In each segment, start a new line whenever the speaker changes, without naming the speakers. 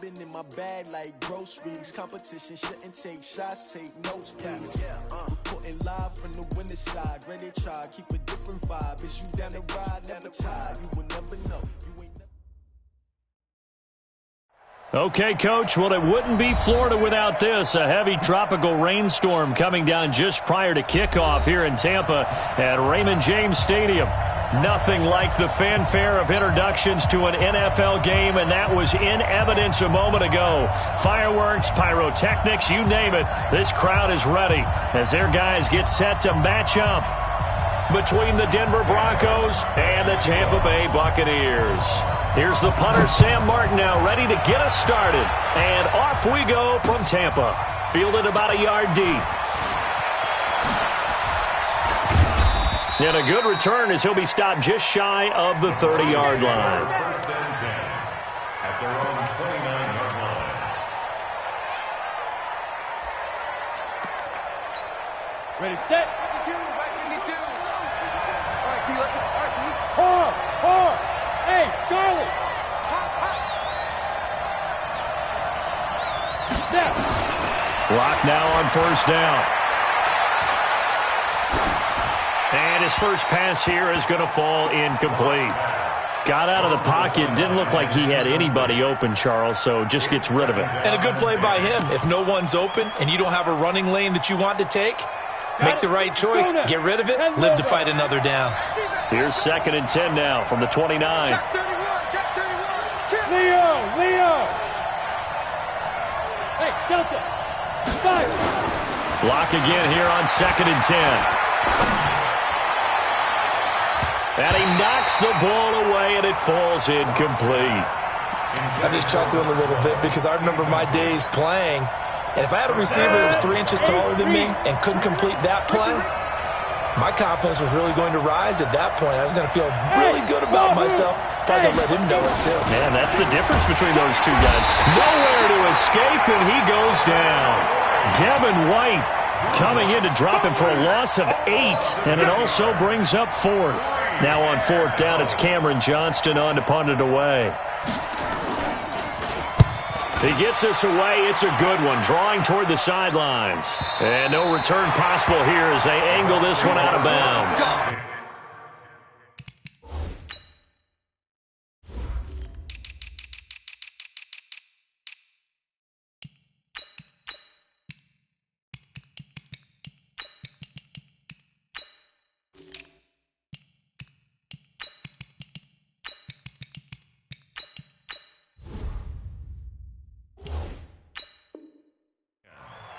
been in my bag like groceries. Competition shouldn't take shots, take notes, please. Reporting live from the winning side. Ready to try, keep a different vibe. Is you down the ride, never tired. You will never know. You ain't
Okay, Coach, well, it wouldn't be Florida without this. A heavy tropical rainstorm coming down just prior to kickoff here in Tampa at Raymond James Stadium. Nothing like the fanfare of introductions to an NFL game, and that was in evidence a moment ago. Fireworks, pyrotechnics, you name it. This crowd is ready as their guys get set to match up between the Denver Broncos and the Tampa Bay Buccaneers. Here's the punter, Sam Martin, now ready to get us started. And off we go from Tampa. Fielded about a yard deep. And a good return as he'll be stopped just shy of the 30-yard line.
First and 10 at their own 29-yard line.
Ready, set. 52, right 52. All right, T, let's go. All right, T. Four. Hey, Charlie. Snap.
Block now on first down. And his first pass here is going to fall incomplete. Got out of the pocket. Didn't look like he had anybody open, Charles, so just gets rid of it.
And a good play by him. If no one's open and you don't have a running lane that you want to take, make the right choice, get rid of it, live to fight another down.
Here's 2nd and 10 now from the 29.
Check 31. Leo. Hey, Delta. 5.
Block again here on 2nd and 10. And he knocks the ball away, and it falls incomplete.
I'm just chuckling a little bit because I remember my days playing, and if I had a receiver that was 3 inches taller than me and couldn't complete that play, my confidence was really going to rise at that point. I was going to feel really good about myself if I could let him know it, too.
Man, that's the difference between those two guys. Nowhere to escape, and he goes down. Devin White coming in to drop him for a loss of 8, and it also brings up 4th. Now on 4th down, it's Cameron Johnston on to punt it away. He gets this away. It's a good one, drawing toward the sidelines. And no return possible here as they angle this one out of bounds.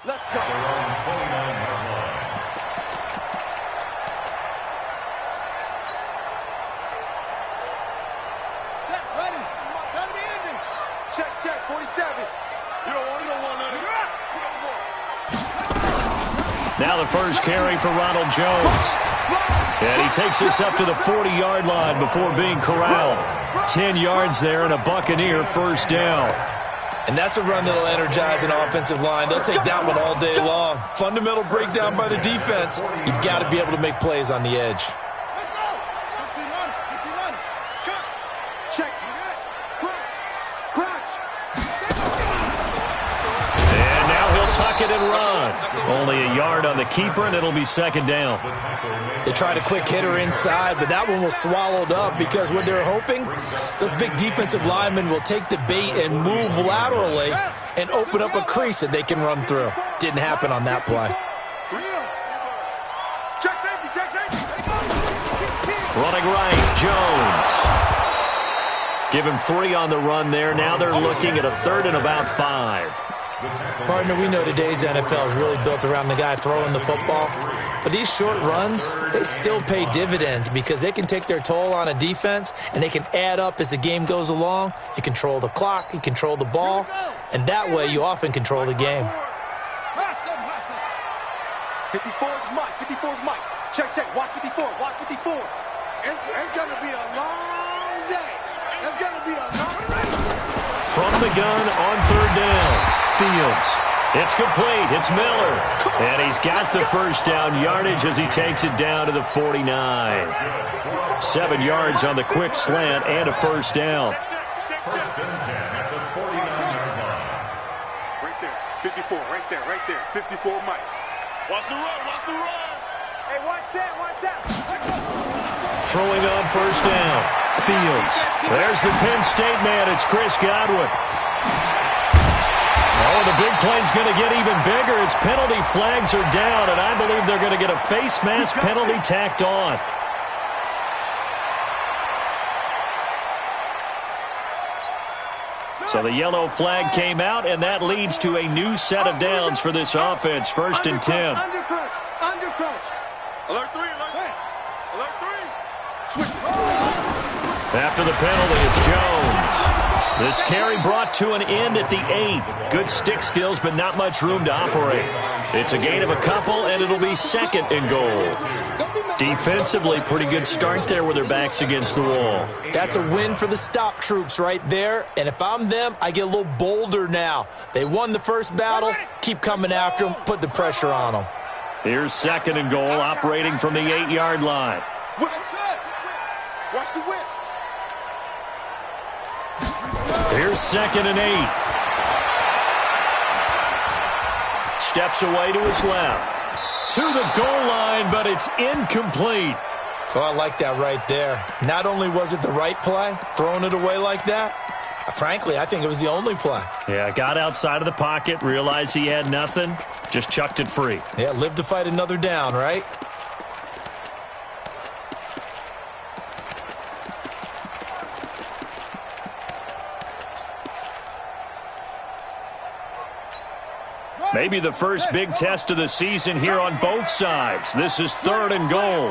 Let's go.
Their own 29-yard line.
Check, ready. Time to be ending. Check, 47. You don't want nothing.
Now the first carry for Ronald Jones. And he takes this up to the 40-yard line before being corralled. 10 yards there and a Buccaneer first down.
And that's a run that'll energize an offensive line. They'll take that one all day long. Fundamental breakdown by the defense. You've got to be able to make plays on the edge.
Let's go. 15 cut. Check. Crunch.
And now he'll tuck it and run. Only a yard on the keeper, and it'll be 2nd down.
They tried a quick hitter inside, but that one was swallowed up because what they're hoping, those big defensive linemen will take the bait and move laterally and open up a crease that they can run through. Didn't happen on that play.
Check safety.
Running right, Jones. Give him 3 on the run there. Now they're looking at a 3rd and about 5.
Partner, we know today's NFL is really built around the guy throwing the football. But these short runs, they still pay dividends because they can take their toll on a defense and they can add up as the game goes along. You control the clock, you control the ball, and that way you often control the game.
54's Mike. Check. Watch 54. It's going to be a long day.
From the gun on 3rd down. Fields. It's complete. It's Miller. And he's got the first down yardage as he takes it down to the 49. 7 yards on the quick slant and a first down.
First and 10 at the 49-yard
54, right there, 54 Mike. Watch the run, watch the run. Hey, watch that, watch that.
Throwing on first down. Fields. There's the Penn State man. It's Chris Godwin. Oh, the big play's going to get even bigger as penalty flags are down, and I believe they're going to get a face mask penalty tacked on. So the yellow flag came out, and that leads to a new set of downs for this offense. First and 10.
Undercrunch. Alert 3, alert 3. Alert 3. Switch.
After the penalty, it's Jones. This carry brought to an end at the 8. Good stick skills, but not much room to operate. It's a gain of a couple, and it'll be second and goal. Defensively, pretty good start there with their backs against the wall.
That's a win for the stop troops right there. And if I'm them, I get a little bolder now. They won the first battle. Keep coming after them. Put the pressure on them.
Here's second and goal, operating from the 8-yard line.
Whip. Watch the whip.
Here's second and 8. Steps away to his left. To the goal line, but it's incomplete.
Oh, I like that right there. Not only was it the right play, throwing it away like that, frankly, I think it was the only play.
Yeah, got outside of the pocket, realized he had nothing, just chucked it free.
Yeah, live to fight another down, right?
Maybe the first big test of the season here on both sides. This is third and goal.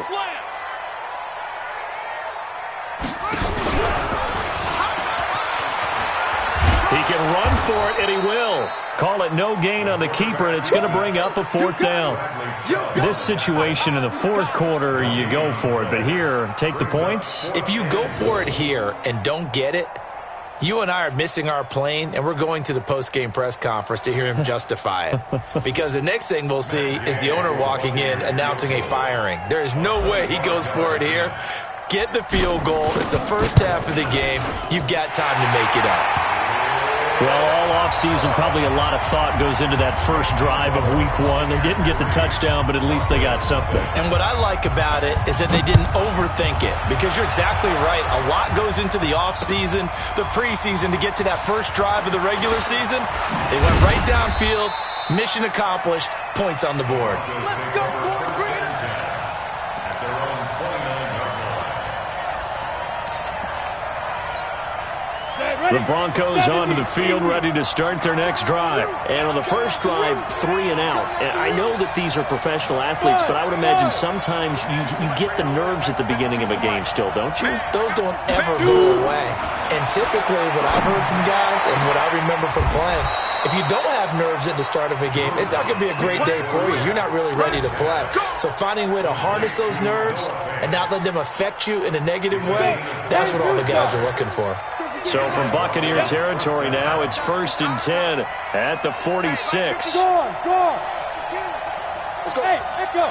He can run for it, and he will. Call it no gain on the keeper, and it's going to bring up a fourth down. This situation in the fourth quarter, you go for it. But here, take the points.
If you go for it here and don't get it, you and I are missing our plane, and we're going to the post-game press conference to hear him justify it. Because the next thing we'll see is the owner walking in announcing a firing. There is no way he goes for it here. Get the field goal. It's the first half of the game. You've got time to make it up.
Well, all offseason, probably a lot of thought goes into that first drive of week 1. They didn't get the touchdown, but at least they got something.
And what I like about it is that they didn't overthink it, because you're exactly right. A lot goes into the offseason, the preseason, to get to that first drive of the regular season. They went right downfield, mission accomplished, points on the board.
Let's go, boy. Bring it.
The Broncos onto the field, ready to start their next drive. And on the first drive, 3 and out. And I know that these are professional athletes, but I would imagine sometimes you get the nerves at the beginning of a game still, don't you?
Those don't ever go away. And typically what I've heard from guys and what I remember from playing, if you don't have nerves at the start of a game, it's not going to be a great day for you. You're not really ready to play. So finding a way to harness those nerves and not let them affect you in a negative way, that's what all the guys are looking for.
So from Buccaneer territory now, it's first and 10 at the 46.
Go on. Let's go. Hey, let's go.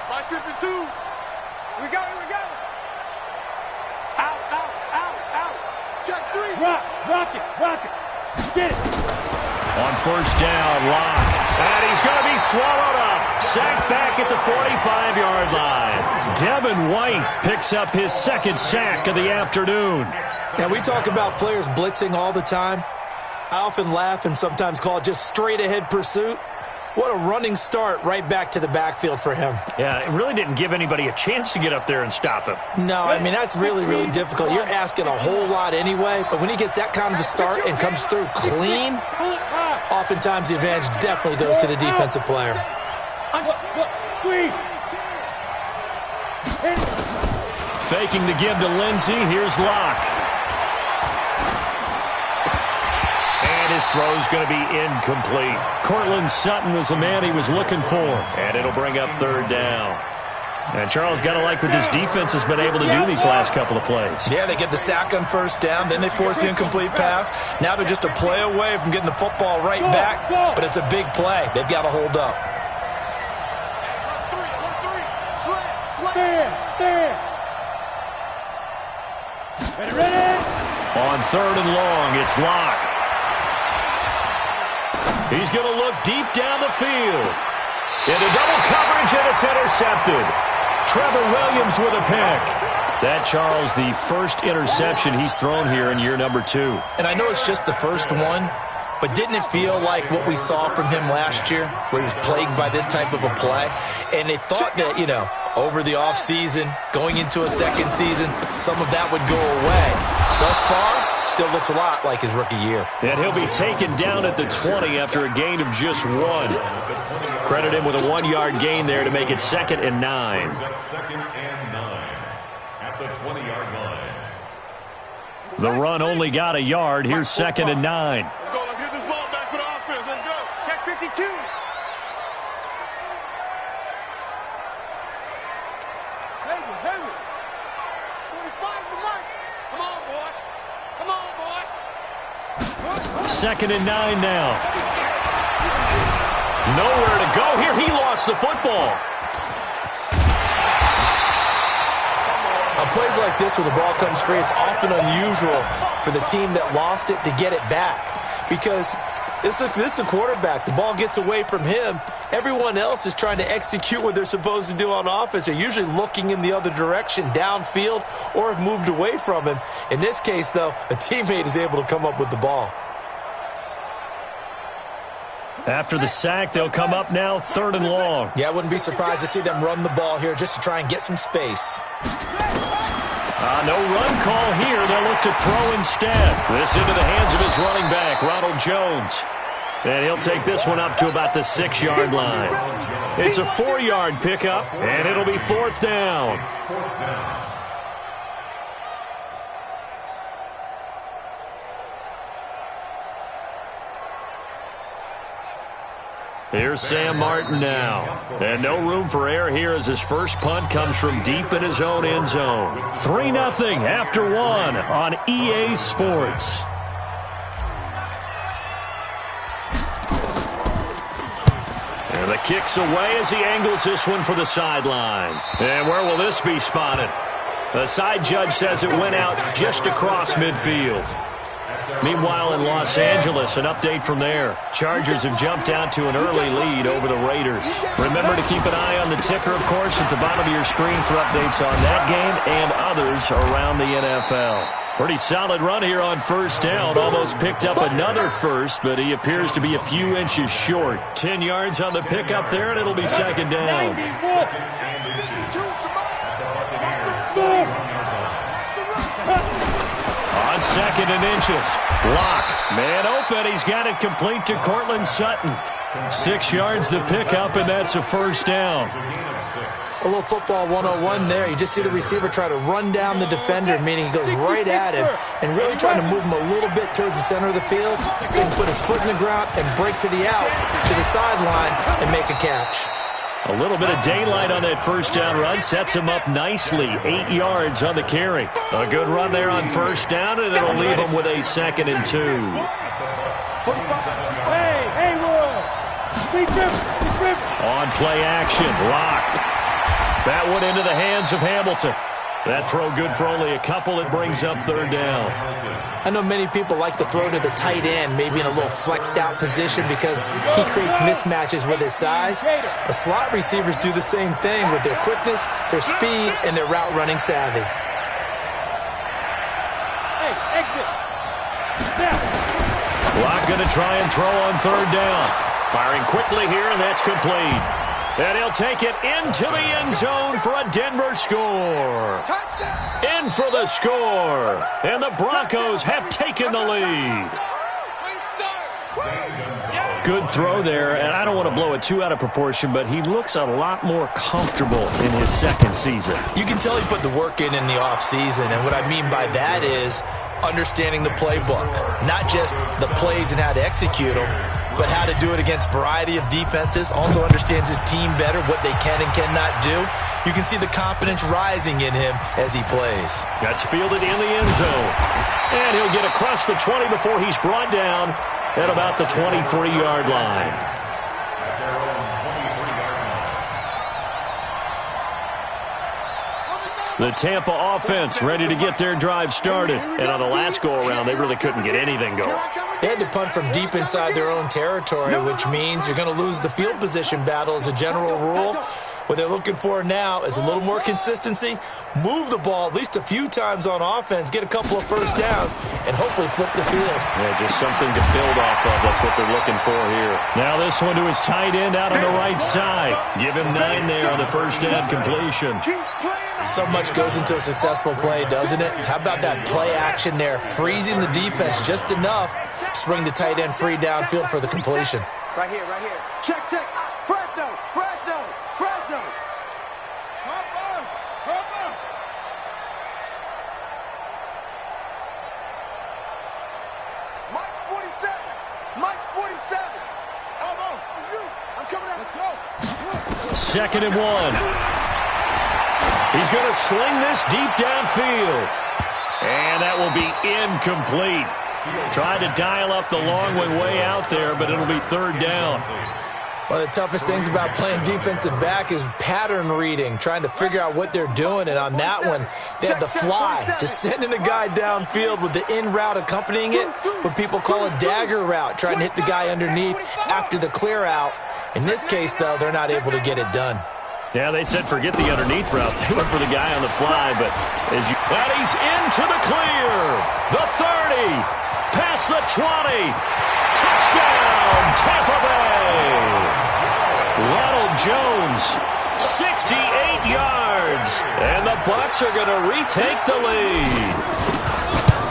Mike Griffin 2. We got it. Out. Check 3. Rock it. Get it.
On first down, Lock. And he's going to be swallowed up. Sacked back at the 45-yard line. Devin White picks up his second sack of the afternoon.
Now, we talk about players blitzing all the time. I often laugh and sometimes call it just straight-ahead pursuit. What a running start right back to the backfield for him.
Yeah, it really didn't give anybody a chance to get up there and stop him.
No, I mean, that's really, really difficult. You're asking a whole lot anyway, but when he gets that kind of a start and comes through clean, oftentimes the advantage definitely goes to the defensive player.
Faking the give to Lindsey. Here's Locke. And his throw's going to be incomplete. Cortland Sutton was the man he was looking for. And it'll bring up third down. And Charles, got to like what this defense has been able to do these last couple of plays.
Yeah, they get the sack on first down, then they force the incomplete pass. Now they're just a play away from getting the football right back, but it's a big play. They've got to hold up.
There. Ready.
On 3rd and long, it's Locke. He's going to look deep down the field. Into double coverage, and it's intercepted. Trevor Williams with a pick. That, Charles, the first interception he's thrown here in year number 2.
And I know it's just the first one, but didn't it feel like what we saw from him last year, where he was plagued by this type of a play? And they thought that, over the offseason, going into a second season, some of that would go away. Thus far, still looks a lot like his rookie year.
And he'll be taken down at the 20 after a gain of just 1. Credit him with a 1-yard gain there to make it 2nd and 9.
2nd and 9 at the 20-yard line.
The run only got a yard. Here's 2nd and 9.
Let's go. Let's get this ball back for the offense. Let's go. Check 52. Heavy. 45 the mark. Come on, boy. Come on, boy.
2nd and 9 now. Nowhere to go here. He lost the football.
On plays like this where the ball comes free, it's often unusual for the team that lost it to get it back. Because this is a quarterback. The ball gets away from him. Everyone else is trying to execute what they're supposed to do on offense. They're usually looking in the other direction, downfield, or have moved away from him. In this case, though, a teammate is able to come up with the ball.
After the sack, they'll come up now 3rd and long.
Yeah, I wouldn't be surprised to see them run the ball here just to try and get some space.
No run call here. They'll look to throw instead. This into the hands of his running back, Ronald Jones. And he'll take this one up to about the 6-yard line. It's a 4-yard pickup, and it'll be 4th down. Here's Sam Martin now. And no room for error here as his first punt comes from deep in his own end zone. 3-0 after 1 on EA Sports. And the kick's away as he angles this one for the sideline. And where will this be spotted? The side judge says it went out just across midfield. Meanwhile, in Los Angeles, an update from there. Chargers have jumped out to an early lead over the Raiders. Remember to keep an eye on the ticker, of course, at the bottom of your screen for updates on that game and others around the NFL. Pretty solid run here on 1st down. Almost picked up another first, but he appears to be a few inches short. 10 yards on the pickup there, and it'll be 2nd down. On 2nd and inches. Locke. Man open. He's got it complete to Cortland Sutton. 6 yards the pickup, and that's a 1st down.
A little football 101 there. You just see the receiver try to run down the defender, meaning he goes right at him and really trying to move him a little bit towards the center of the field so he can put his foot in the ground and break to the out, to the sideline, and make a catch.
A little bit of daylight on that 1st down run sets him up nicely. 8 yards on the carry. A good run there on 1st down, and it'll leave him with a 2nd and 2.
Hey,
On play action, Locke. That one into the hands of Hamilton. That throw good for only a couple. It brings up 3rd down.
I know many people like to throw to the tight end, maybe in a little flexed out position because he creates mismatches with his size. But slot receivers do the same thing with their quickness, their speed, and their route running savvy.
Hey, exit.
Locke going to try and throw on 3rd down. Firing quickly here, and that's complete. And he'll take it into the end zone for a Denver score. In for the score. And the Broncos have taken the lead. Good throw there, and I don't want to blow it too out of proportion, but he looks a lot more comfortable in his 2nd season.
You can tell he put the work in the offseason, and what I mean by that is understanding the playbook. Not just the plays and how to execute them, but how to do it against a variety of defenses. Also understands his team better, what they can and cannot do. You can see the confidence rising in him as he plays.
That's fielded in the end zone. And he'll get across the 20 before he's brought down at about the 23-yard line. The Tampa offense ready to get their drive started. And on the last go-around, they really couldn't get anything going.
They had to punt from deep inside their own territory, which means you're going to lose the field position battle as a general rule. What they're looking for now is a little more consistency, move the ball at least a few times on offense, get a couple of first downs, and hopefully flip the field.
Yeah, just something to build off of. That's what they're looking for here. Now this one to his tight end out on the right side. Give him 9 there on the first down completion.
So much goes into a successful play, doesn't it? How about that play action there, freezing the defense just enough to bring the tight end free downfield for the completion.
Right here, right here. Check, check. Fresno, Fresno, Fresno. Come on. Mike's 47. Mike's 47. Elbow. I'm coming out. Let's go.
2nd and 1. He's going to sling this deep downfield. And that will be incomplete. Tried to dial up the long one way out there, but it'll be 3rd down.
One of the toughest things about playing defensive back is pattern reading, trying to figure out what they're doing. And on that one, they had the fly, just sending a guy downfield with the in route accompanying it, what people call a dagger route, trying to hit the guy underneath after the clear out. In this case, though, they're not able to get it done.
Yeah, they said forget the underneath route. They went for the guy on the fly, but and he's into the clear. The 30, past the 20. Touchdown, Tampa Bay. Ronald Jones, 68 yards. And the Bucs are going to retake the lead.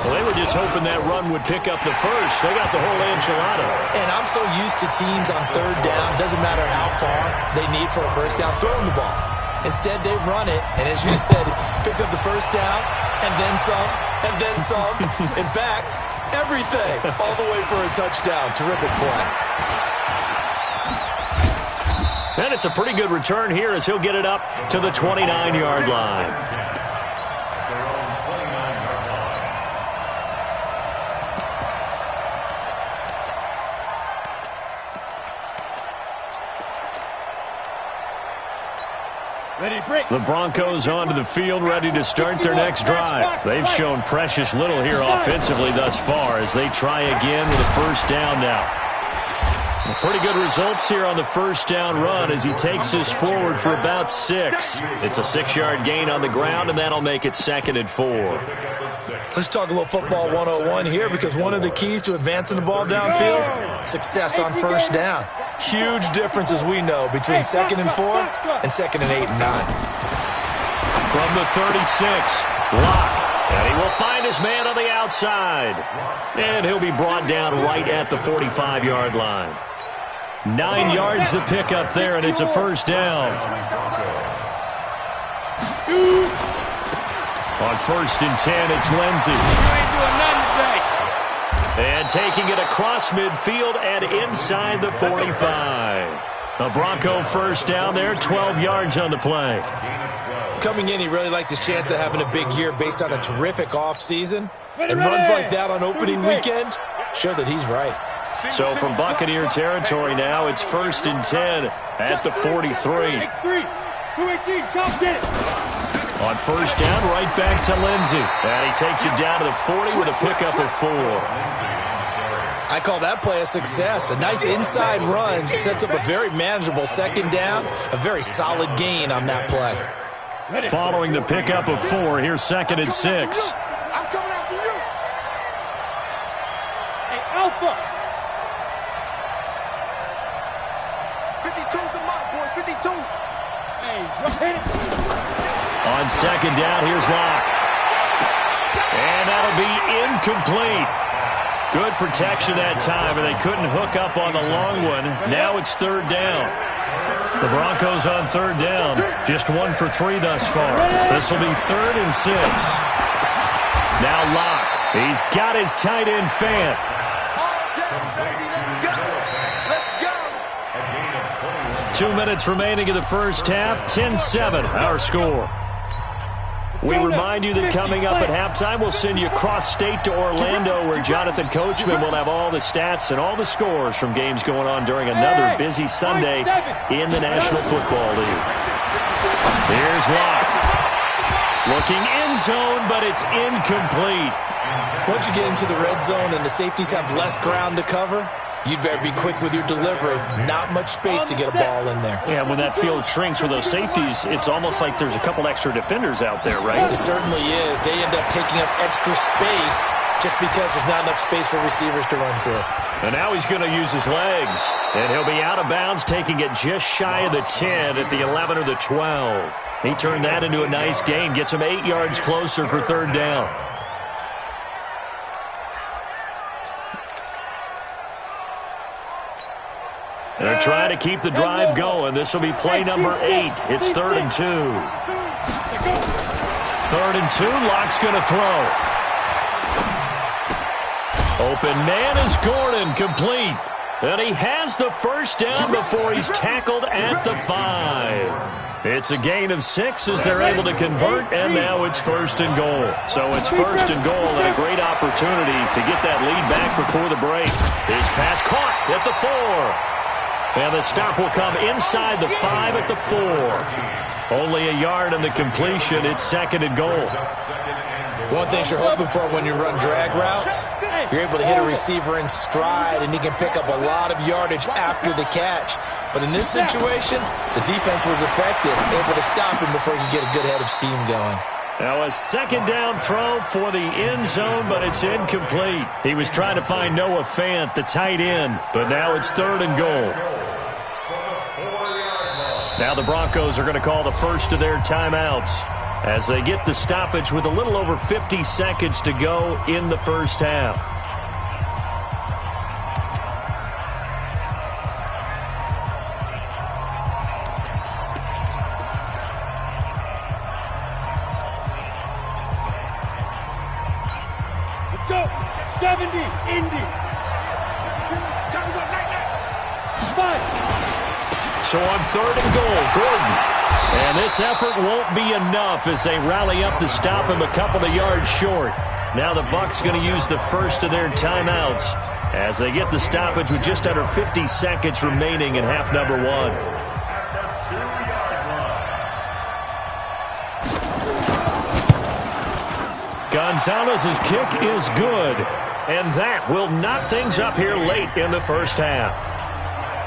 Well, they were just hoping that run would pick up the first. They got the whole enchilada.
And I'm so used to teams on 3rd down, doesn't matter how far they need for a first down, throwing the ball. Instead, they run it, and as you said, pick up the first down, and then some, and then some. In fact, everything, all the way for a touchdown. Terrific play.
And it's a pretty good return here as he'll get it up to the 29-yard line. The Broncos onto the field, ready to start their next drive. They've shown precious little here offensively thus far as they try again with a first down now. Pretty good results here on the first down run as he takes this forward for about 6. It's a 6-yard gain on the ground, and that'll make it 2nd and 4.
Let's talk a little football 101 here, because one of the keys to advancing the ball downfield, success on first down. Huge difference, as we know, between 2nd and 4 and 2nd and 8 and 9.
From the 36, Locke. And he will find his man on the outside. And he'll be brought down right at the 45-yard line. 9 yards to pick up there, and it's a first down. On 1st and 10, it's Lindsey. And taking it across midfield and inside the 45. A Bronco first down there, 12 yards on the play.
Coming in, he really liked his chance of having a big year based on a terrific offseason. And runs like that on opening weekend show that he's right.
So from Buccaneer territory now, it's 1st and 10 at the 43. On first down, right back to Lindsey. And he takes it down to the 40 with a pickup of 4.
I call that play a success. A nice inside run sets up a very manageable 2nd down. A very solid gain on that play.
Following the pickup of 4, here's 2nd and 6.
I'm coming after you. Hey, Alpha. 52's the mark, boy. 52. Hey, hit it.
On 2nd down, here's Locke. And that'll be incomplete. Good protection that time, and they couldn't hook up on the long one. Now it's 3rd down. The Broncos on 3rd down. Just 1 for 3 thus far. This will be 3rd and 6. Now Locke. He's got his tight end Fant. 2 minutes remaining in the first half. 10-7, our score. We remind you that coming up at halftime, we'll send you cross-state to Orlando, where Jonathan Coachman will have all the stats and all the scores from games going on during another busy Sunday in the National Football League. Here's Locke. Looking end zone, but it's incomplete.
Once you get into the red zone and the safeties have less ground to cover, you'd better be quick with your delivery. Not much space to get a ball in there.
Yeah, when that field shrinks with those safeties, it's almost like there's a couple extra defenders out there, right?
It certainly is. They end up taking up extra space just because there's not enough space for receivers to run through.
And now he's going to use his legs. And he'll be out of bounds, taking it just shy of the 10 at the 11 or the 12. He turned that into a nice gain, gets him 8 yards closer for third down. They're trying to keep the drive going. This will be play number 8. It's 3rd and 2. 3rd and 2. Locke's going to throw. Open man is Gordon, complete. And he has the first down before he's tackled at the 5. It's a gain of 6 as they're able to convert, and now it's 1st and goal. So it's 1st and goal and a great opportunity to get that lead back before the break. His pass caught at the 4. And the stop will come inside the 5 at the 4. Only a yard on the completion. It's 2nd and goal.
One thing you're hoping for when you run drag routes, you're able to hit a receiver in stride, and he can pick up a lot of yardage after the catch. But in this situation, the defense was effective, able to stop him before he could get a good head of steam going.
Now a 2nd down throw for the end zone, but it's incomplete. He was trying to find Noah Fant, the tight end, but now it's 3rd and goal. Now the Broncos are going to call the first of their timeouts as they get the stoppage with a little over 50 seconds to go in the first half.
Let's go. 70, Indy. 5.
So on 3rd and goal, Gordon. And this effort won't be enough as they rally up to stop him a couple of yards short. Now the Bucs going to use the first of their timeouts as they get the stoppage with just under 50 seconds remaining in half number 1. Gonzalez's kick is good. And that will knock things up here late in the first half.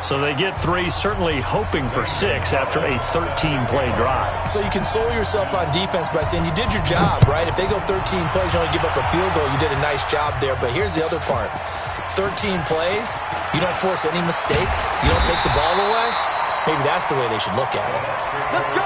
So they get 3, certainly hoping for 6 after a 13-play drive.
So you console yourself on defense by saying you did your job, right? If they go 13 plays, you only give up a field goal, you did a nice job there. But here's the other part. 13 plays, you don't force any mistakes, you don't take the ball away. Maybe that's the way they should look at it.
Let's go.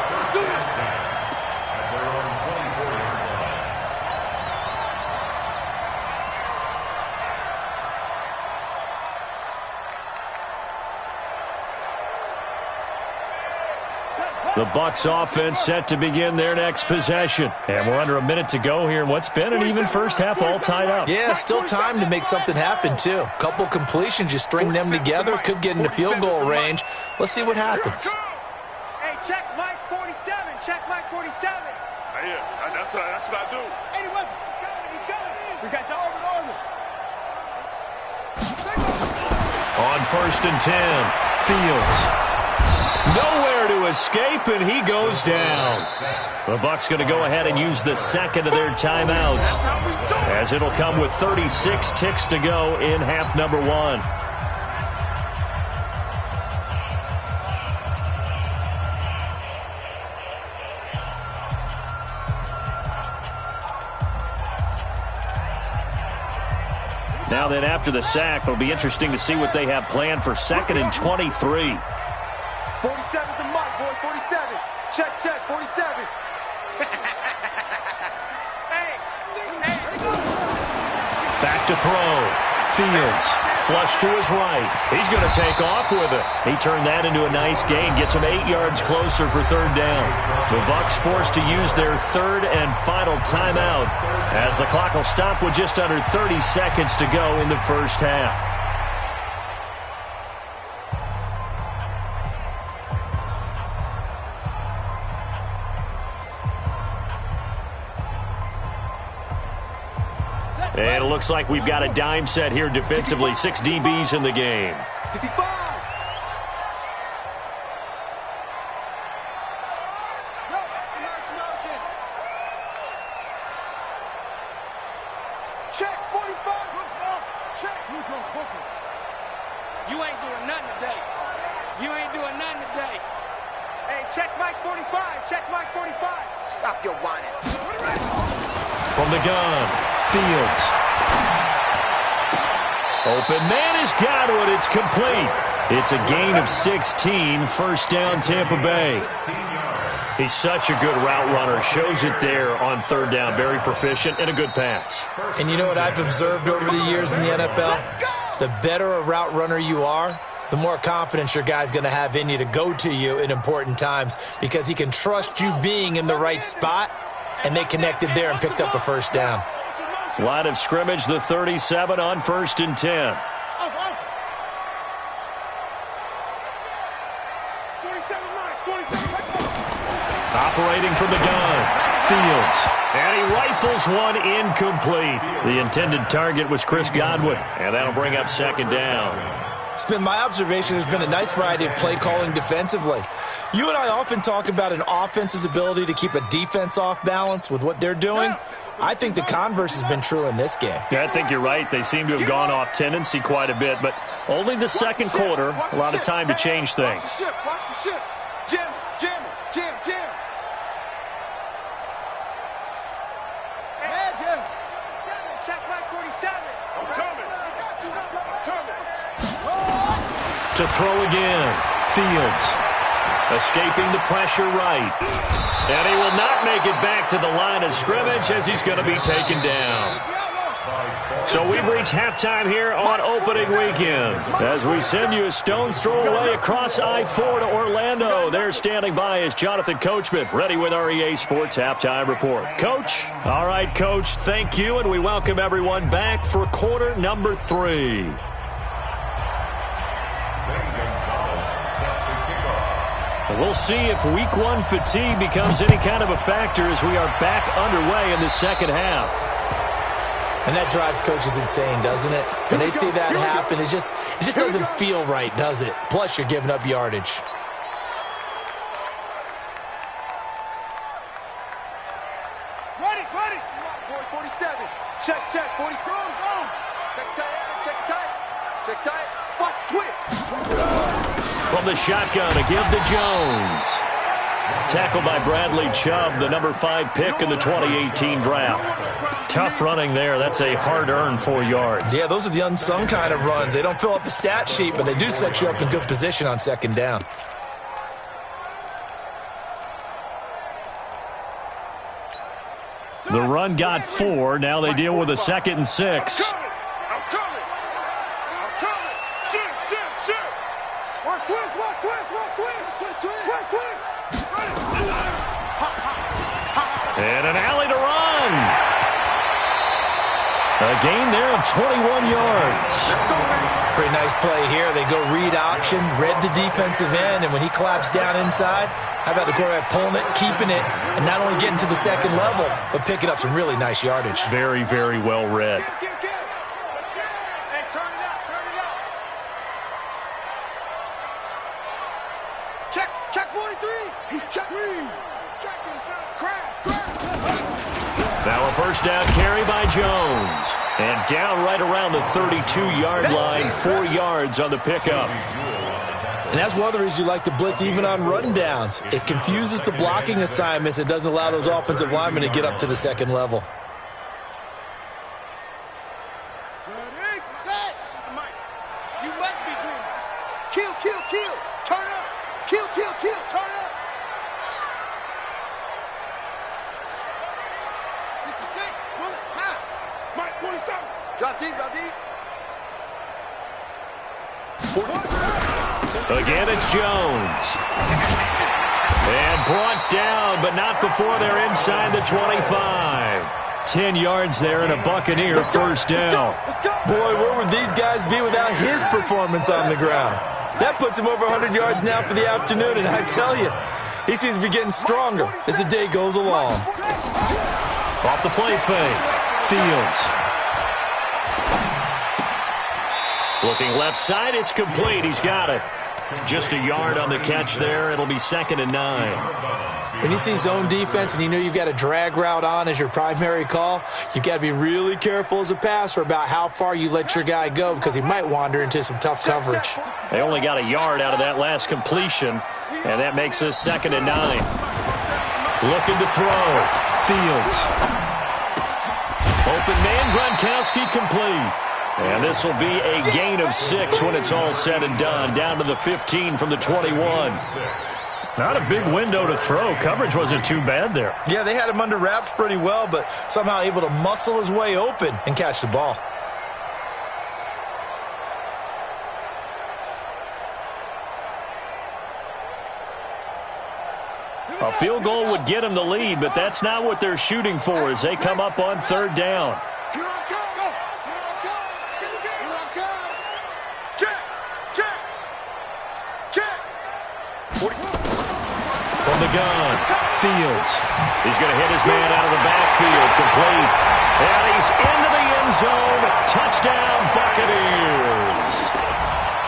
The Bucs offense set to begin their next possession. And we're under a minute to go here in what's been an even first half all tied up.
Yeah, still time to make something happen, too. Couple completions, you string them together, could get into field goal range. Let's see what happens.
Hey, check Mike 47. Check Mike 47.
Yeah, that's what I do.
Any weapon. He's coming. We got the armor.
On 1st and 10, Fields. Nowhere to escape, and he goes down. The Bucs going to go ahead and use the 2nd of their timeouts as it'll come with 36 ticks to go in half number 1. Now then, after the sack, it'll be interesting to see what they have planned for 2nd and 23.
47 to Mike, boy, 47. Check, 47.
Back to throw. Fields, flush to his right. He's going to take off with it. He turned that into a nice gain, gets him 8 yards closer for 3rd down. The Bucs forced to use their 3rd and final timeout as the clock will stop with just under 30 seconds to go in the first half. And it looks like we've got a dime set here defensively. 6 DBs in the game.
65. 45. Look small. Check. Woodrow Booker. You ain't doing nothing today. You ain't doing nothing today. Hey, check Mike 45. Check Mike 45. Stop your whining.
From the gun, Fields. Open man has got it. It's complete. It's a gain of 16. First down, Tampa Bay. He's such a good route runner. Shows it there on third down. Very proficient and a good pass.
And you know what I've observed over the years in the NFL? The better a route runner you are, the more confidence your guy's going to have in you to go to you in important times because he can trust you being in the right spot, and they connected there and picked up a first down.
Line of scrimmage, the 37 on 1st and 10. Operating from the gun, Fields. And he rifles one incomplete. The intended target was Chris Godwin, and that'll bring up second down.
It's been my observation there's been a nice variety of play calling defensively. You and I often talk about an offense's ability to keep a defense off balance with what they're doing. I think the converse has been true in this game.
Yeah, I think you're right. They seem to have gone off tendency quite a bit, but only the second quarter, a lot of time to change things.
Watch the ship. Jim. Hey, Jim. Check Mike 47. I'm coming.
To throw again, Fields. Escaping the pressure right. And he will not make it back to the line of scrimmage as he's going to be taken down. So we've reached halftime here on opening weekend. As we send you a stone's throw away across I-4 to Orlando. There standing by is Jonathan Coachman, ready with our EA Sports Halftime Report. Coach? All right, Coach, thank you, and we welcome everyone back for quarter number 3. We'll see if week 1 fatigue becomes any kind of a factor as we are back underway in the second half.
And that drives coaches insane, doesn't it? When they see that happen, it just doesn't feel right, does it? Plus, you're giving up yardage.
Ready. 47. Check 40. Check tight. Watch twitch.
From the shotgun, a give to Jones. Tackled by Bradley Chubb, the number 5 pick in the 2018 draft. Tough running there. That's a hard-earned 4 yards.
Yeah, those are the unsung kind of runs. They don't fill up the stat sheet, but they do set you up in good position on second down.
The run got 4. Now they deal with a 2nd and 6.
I'm coming. Shit. Watch twist.
And an alley to run. A gain there of 21 yards.
Pretty nice play here. They go read option, read the defensive end, and when he claps down inside, how about the quarterback pulling it, keeping it, and not only getting to the second level, but picking up some really nice yardage.
Very, very well read.
Hey, turn it out. Check 43. He's checking. Crash.
Now a first down carry by Jones. And down right around the 32-yard line, 4 yards on the pickup.
And that's one of the reasons you like to blitz even on run downs. It confuses the blocking assignments. It doesn't allow those offensive linemen to get up to the second level.
Ready, set. You must be dreaming. Kill. Turn up. Kill. Turn up. 66. Pull it. High. Mike 47. Drop deep.
Again, it's Jones. And brought down, but not before they're inside the 25. 10 yards there and a Buccaneer first down.
Boy, where would these guys be without his performance on the ground? That puts him over 100 yards now for the afternoon, and I tell you, he seems to be getting stronger as the day goes along.
Off the play fake, Fields. Looking left side, it's complete. He's got it. Just a yard on the catch there. It'll be 2nd and 9.
When you see zone defense and you know you've got a drag route on as your primary call, you've got to be really careful as a passer about how far you let your guy go because he might wander into some tough coverage.
They only got a yard out of that last completion, and that makes us 2nd and 9. Looking to throw. Fields. Open man, Gronkowski complete. And this will be a gain of 6 when it's all said and done. Down to the 15 from the 21. Not a big window to throw. Coverage wasn't too bad there.
Yeah, they had him under wraps pretty well, but somehow able to muscle his way open and catch the ball.
A field goal would get them the lead, but that's not what they're shooting for as they come up on 3rd down.
Here I come. Here I come. Check.
From the gun, Fields. He's going to hit his man out of the backfield, complete. And he's into the end zone. Touchdown, Buccaneers.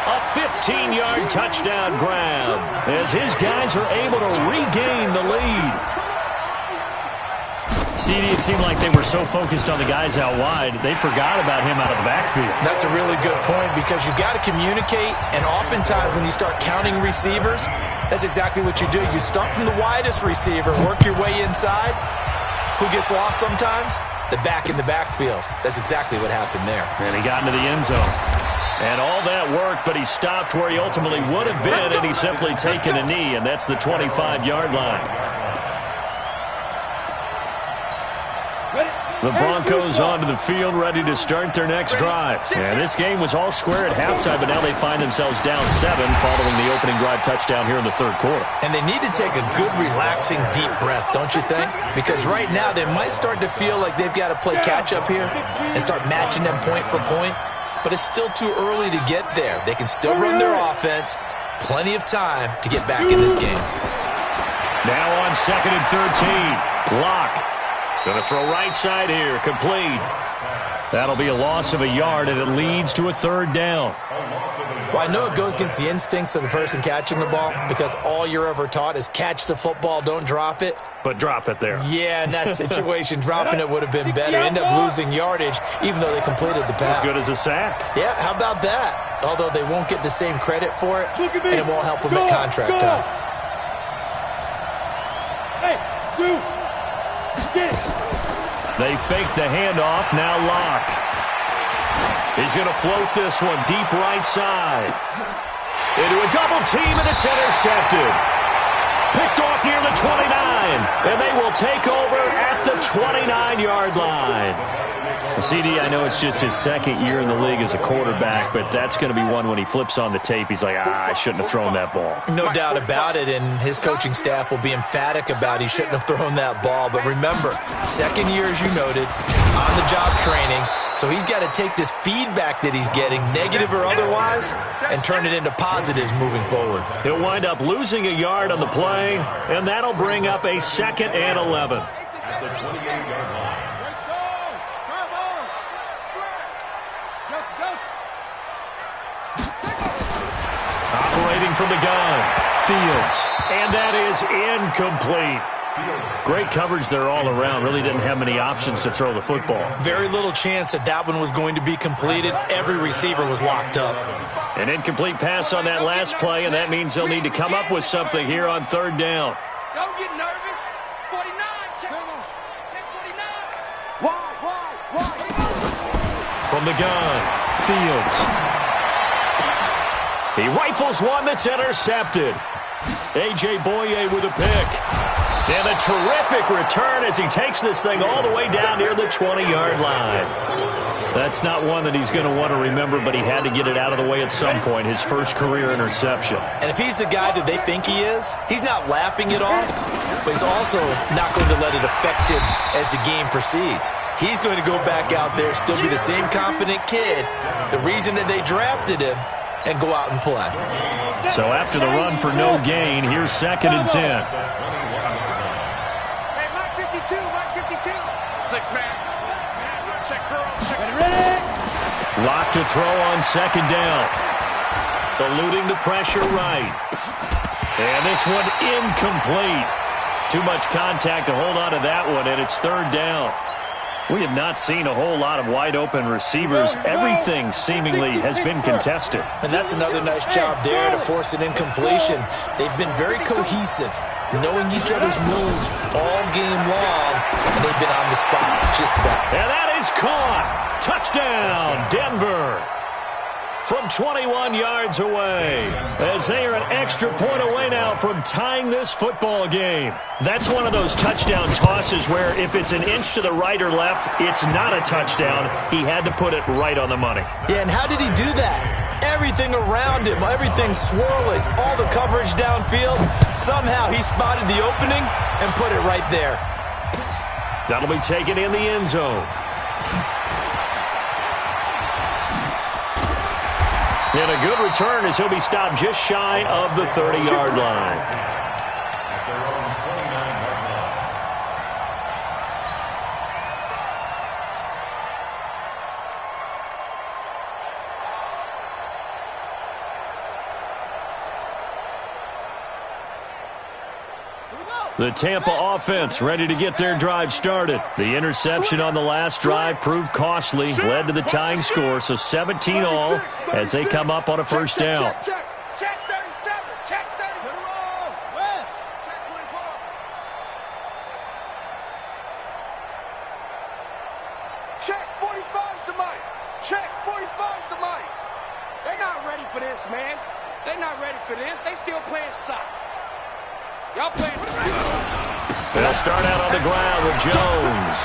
A 15-yard touchdown grab as his guys are able to regain the lead. CD, it seemed like they were so focused on the guys out wide, they forgot about him out of the backfield.
That's a really good point because you've got to communicate, and oftentimes when you start counting receivers, that's exactly what you do. You start from the widest receiver, work your way inside. Who gets lost sometimes? The back in the backfield. That's exactly what happened there.
And he got into the end zone. And all that worked, but he stopped where he ultimately would have been, and he's simply taken a knee, and that's the 25-yard line. The Broncos onto the field, ready to start their next drive. And this game was all square at halftime, but now they find themselves down 7 following the opening drive touchdown here in the 3rd quarter.
And they need to take a good, relaxing, deep breath, don't you think? Because right now they might start to feel like they've got to play catch-up here and start matching them point for point. But it's still too early to get there. They can still run their offense. Plenty of time to get back in this game.
Now on 2nd and 13. Lock. Going to throw right side here. Complete. That'll be a loss of a yard, and it leads to a 3rd down.
Well, I know it goes against the instincts of the person catching the ball because all you're ever taught is catch the football, don't drop it.
But drop it there.
Yeah, in that situation, dropping it would have been better. End up losing yardage, even though they completed the pass.
As good as a sack.
Yeah, how about that? Although they won't get the same credit for it, and it won't help them at contract time.
Hey,
They fake the handoff. Now Lock. He's going to float this one deep right side. Into a double team, and it's intercepted. Picked off near the 29, and they will take over at the 29-yard line. CD, I know it's just his 2nd year in the league as a quarterback, but that's going to be one when he flips on the tape. He's like, I shouldn't have thrown that ball.
No doubt about it, and his coaching staff will be emphatic about he shouldn't have thrown that ball. But remember, 2nd year, as you noted, on-the-job training, so he's got to take this feedback that he's getting, negative or otherwise, and turn it into positives moving forward.
He'll wind up losing a yard on the play, and that'll bring up a 2nd and 11.
At the 28-yard line.
Operating from the gun, Fields, and that is incomplete. Great coverage there all around. Really didn't have many options to throw the football.
Very little chance that that one was going to be completed. Every receiver was locked up.
An incomplete pass on that last play, and that means they'll need to come up with something here on 3rd down.
Don't get nervous. 49. Check 49. Why?
From the gun, Fields. He rifles one that's intercepted. A.J. Boye with a pick. And a terrific return as he takes this thing all the way down near the 20-yard line. That's not one that he's going to want to remember, but he had to get it out of the way at some point, his first career interception.
And if he's the guy that they think he is, he's not laughing it off, but he's also not going to let it affect him as the game proceeds. He's going to go back out there, still be the same confident kid, the reason that they drafted him, and go out and play.
So after the run for no gain, here's 2nd and 10.
Hey, Mike 52, Mike 52. 6-man. Check girls, check.
Lock to throw on 2nd down. eluding the pressure right. And this one incomplete. Too much contact to hold on to that one, and it's third down. We have not seen a whole lot of wide-open receivers. Everything seemingly has been contested.
And that's another nice job there to force an incompletion. They've been very cohesive, knowing each other's moves all game long, and they've been on the spot just about.
And that is caught. Touchdown, Denver. From 21 yards away, as they are an extra point away now from tying this football game. That's one of those touchdown tosses where if it's an inch to the right or left, it's not a touchdown. He had to put it right on the money.
Yeah, and how did he do that? Everything around him, everything swirling, all the coverage downfield. Somehow he spotted the opening and put it right there.
That'll be taken in the end zone. And a good return as he'll be stopped just shy of the 30-yard line.
At their own 29-yard line.
The Tampa offense ready to get their drive started. The interception on the last drive proved costly, led to the tying score, so 17 all as they come up on a first down.
Check 37. Check 30. West. Check 24. Check 45 to Mike. Check 45 to Mike. They're not ready for this, man. They're not ready for this. They still playing soccer. Y'all playing.
They'll start out on the ground with Jones.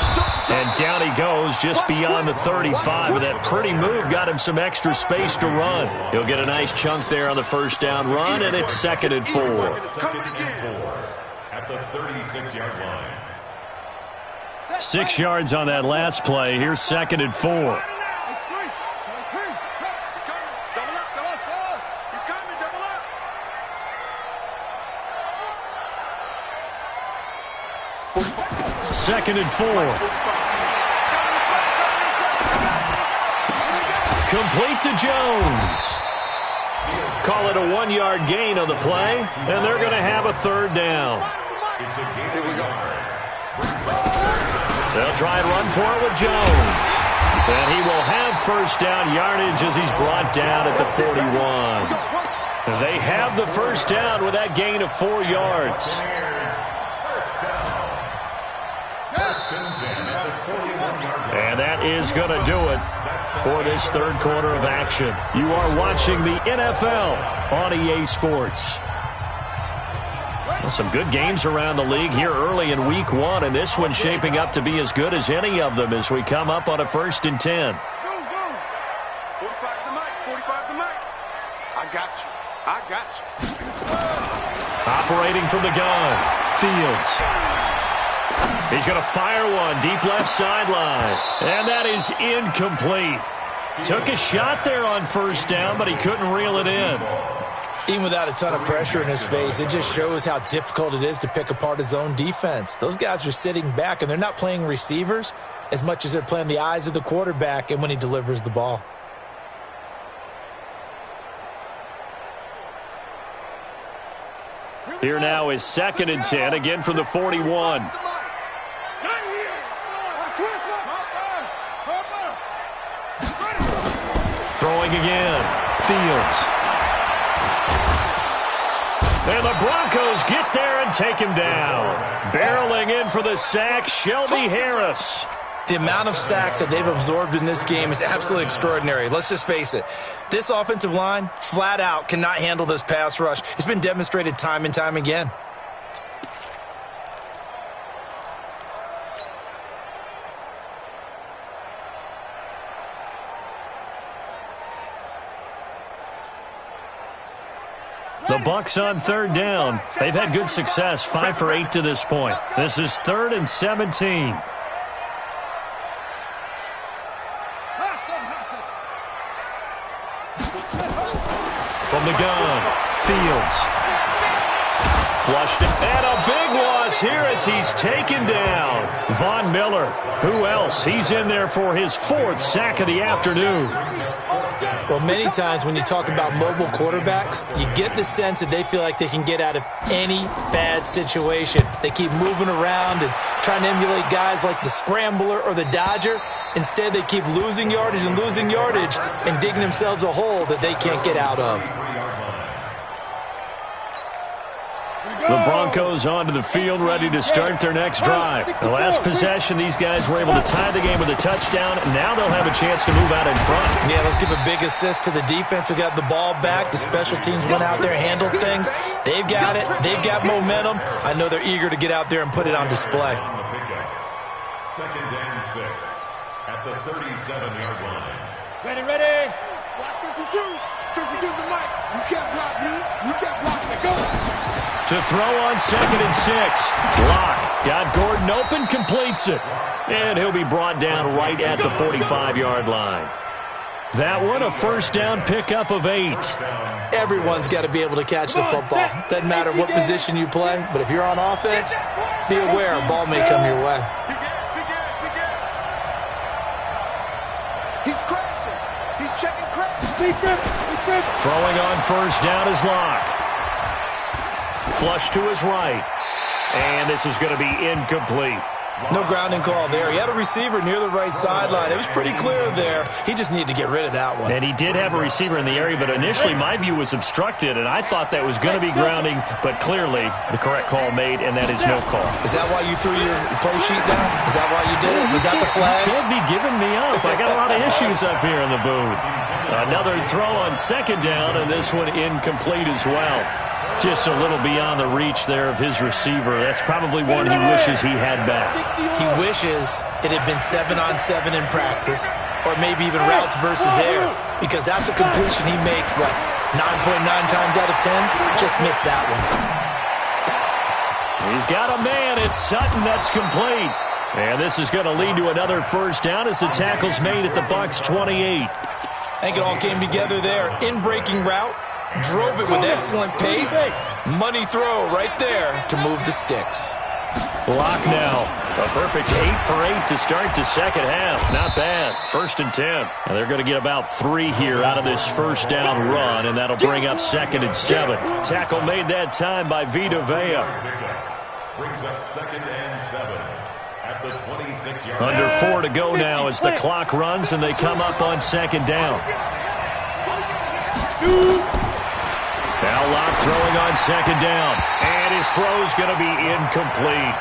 And down he goes just beyond the 35. And that pretty move got him some extra space to run. He'll get a nice chunk there on the first down run, and it's 2nd and 4.
2nd and 4 at the 36-yard line.
6 yards on that last play. Here's 2nd and 4. Second and 4. Complete to Jones. Call it a 1-yard gain on the play, and they're going to have a third down.
It's a gain of a yard.
They'll try and run for it with Jones. And he will have first down yardage as he's brought down at the 41. They have the first down with that gain of 4 yards. And that is going to do it for this third quarter of action. You are watching the NFL on EA Sports. Well, some good games around the league here early in Week 1, and this one's shaping up to be as good as any of them as we come up on a 1st and 10.
45 to Mike. 45 to Mike. I got you. I got you.
Operating from the gun, Fields. He's going to fire one deep left sideline. And that is incomplete. Took a shot there on first down, but he couldn't reel it in.
Even without a ton of pressure in his face, it just shows how difficult it is to pick apart his own defense. Those guys are sitting back, and they're not playing receivers as much as they're playing the eyes of the quarterback and when he delivers the ball.
Here now is 2nd and 10, again from the 41. Throwing again, Fields. And the Broncos get there and take him down. Barreling in for the sack, Shelby Harris.
The amount of sacks that they've absorbed in this game is absolutely extraordinary. Let's just face it. This offensive line, flat out, cannot handle this pass rush. It's been demonstrated time and time again.
The Bucs on third down. They've had good success, 5 for 8 to this point. This is 3rd and 17. From the gun, Fields. Flushed it. And a big loss here as he's taken down. Von Miller. Who else? He's in there for his 4th sack of the afternoon.
Well, many times when you talk about mobile quarterbacks, you get the sense that they feel like they can get out of any bad situation. They keep moving around and trying to emulate guys like the Scrambler or the Dodger. Instead, they keep losing yardage and digging themselves a hole that they can't get out of.
The Broncos onto the field, ready to start their next drive. The last possession, these guys were able to tie the game with a touchdown, and now they'll have a chance to move out in front.
Yeah, let's give a big assist to the defense who got the ball back. The special teams went out there and handled things. They've got it. They've got momentum. I know they're eager to get out there and put it on display.
Second and 6 at the 37-yard line.
Ready. Block 52. 52's the mic. You can't block me. You can't block me. Go.
To throw on 2nd and 6. Block. Got Gordon open, completes it. And he'll be brought down right at the 45-yard line. That one, a first down pickup of 8.
Everyone's got to be able to catch the football. Doesn't matter what position you play, but if you're on offense, be aware a ball may come your way.
He's crashing. He's checking crash. Defense.
Throwing on first down is Locke. Flush to his right. And this is going to be incomplete.
No grounding call there. He had a receiver near the right sideline. It was pretty clear there. He just needed to get rid of that one.
And he did have a receiver in the area, but initially my view was obstructed, and I thought that was going to be grounding, but clearly the correct call made, and that is no call.
Is that why you threw your play sheet down? Is that why you did it? Was that the flag?
You can't be giving me up. I got a lot of issues up here in the booth. Another throw on 2nd down, and this one incomplete as well. Just a little beyond the reach there of his receiver. That's probably one he wishes he had back.
He wishes it had been 7-on-7 in practice, or maybe even routes versus air, because that's a completion he makes, 9.9 times out of 10? Just missed that one.
He's got a man. It's Sutton. That's complete. And this is going to lead to another first down as the tackle's made at the Bucs 28.
I think it all came together there. In-breaking route. Drove it with excellent pace. Money throw right there to move the sticks.
Lock now. A perfect 8 for 8 to start the second half. Not bad. 1st and 10. Now they're going to get about 3 here out of this first down run, and that'll bring up 2nd and 7. Tackle made that time by Vita Vea.
Brings up 2nd and 7 at the 26-yard line.
Under 4 to go now as the clock runs, and they come up on 2nd down. Now Locke throwing on 2nd down. And his throw's going to be incomplete.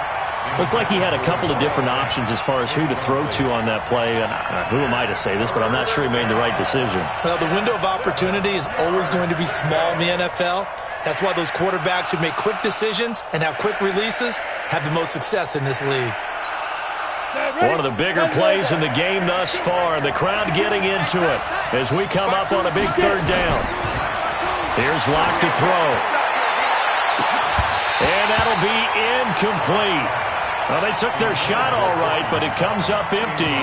Looked like he had a couple of different options as far as who to throw to on that play. And who am I to say this, but I'm not sure he made the right decision.
Well, the window of opportunity is always going to be small in the NFL. That's why those quarterbacks who make quick decisions and have quick releases have the most success in this league.
One of the bigger plays in the game thus far. The crowd getting into it as we come up on a big 3rd down. Here's Locke to throw. And that'll be incomplete. Well, they took their shot all right, but it comes up empty,